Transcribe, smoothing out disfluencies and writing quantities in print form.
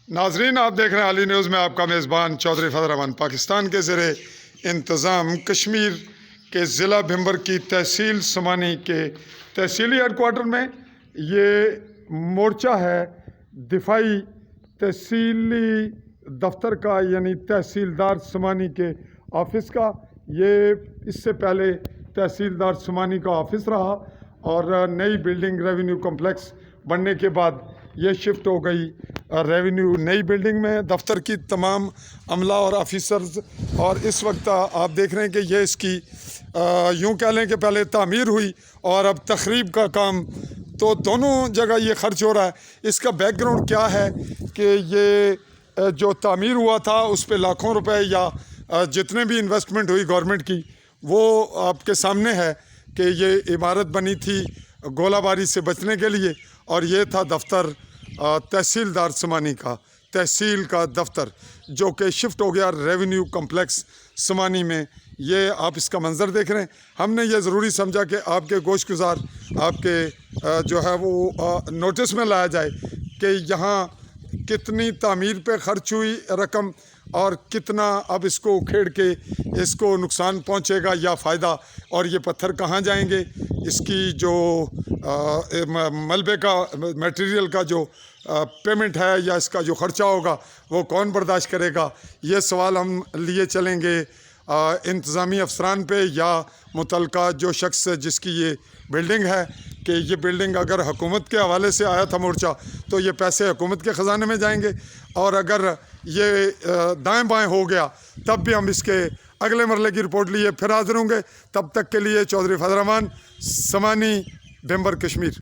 नाजरीन, आप देख रहे हैं आली न्यूज़ में आपका मेज़बान चौधरी फजल रहमान। पाकिस्तान के ज़ेरे इंतज़ाम कश्मीर के ज़िला भिम्बर की तहसील समानी के तहसीली हेडकोार्टर में ये मोर्चा है दिफाई तहसीली दफ्तर का, यानी तहसीलदार समानी के ऑफ़िस का। ये इससे पहले तहसीलदार समानी का ऑफ़िस रहा और नई बिल्डिंग रेवेन्यू कम्प्लेक्स बनने के बाद ये शिफ्ट हो गई रेवेन्यू नई बिल्डिंग में। दफ्तर की तमाम अमला और ऑफिसर्स, और इस वक्त आप देख रहे हैं कि ये इसकी यूँ कह लें कि पहले तामीर हुई और अब तखरीब का काम, तो दोनों जगह ये ख़र्च हो रहा है। इसका बैकग्राउंड क्या है कि ये जो तामीर हुआ था उस पर लाखों रुपए या जितने भी इन्वेस्टमेंट हुई गवर्नमेंट की, वो आपके सामने है कि ये इमारत बनी थी गोलाबारी से बचने के लिए, और ये था दफ्तर तहसीलदार समानी का, तहसील का दफ्तर, जो कि शिफ्ट हो गया रेवेन्यू कम्प्लेक्स समानी में। ये आप इसका मंज़र देख रहे हैं। हमने ये ज़रूरी समझा कि आपके गोशगुजार आपके जो है वो नोटिस में लाया जाए कि यहाँ कितनी तामीर पे ख़र्च हुई रकम और कितना अब इसको उखेड़ के इसको नुकसान पहुँचेगा या फ़ायदा, और ये पत्थर कहाँ जाएंगे, इसकी जो मलबे का मटेरियल का जो पेमेंट है या इसका जो ख़र्चा होगा वो कौन बर्दाश्त करेगा। ये सवाल हम लिए चलेंगे इंतज़ामी अफसरान पे या मुतलका जो शख्स जिसकी ये बिल्डिंग है, कि ये बिल्डिंग अगर हुकूमत के हवाले से आया था मोर्चा तो ये पैसे हुकूमत के ख़जाने में जाएंगे, और अगर ये दाएं बाएं हो गया तब भी हम इसके अगले मरले की रिपोर्ट लिए फिर हाजिर होंगे। तब तक के लिए चौधरी फजल रहमान, समानी, भिम्बर, कश्मीर।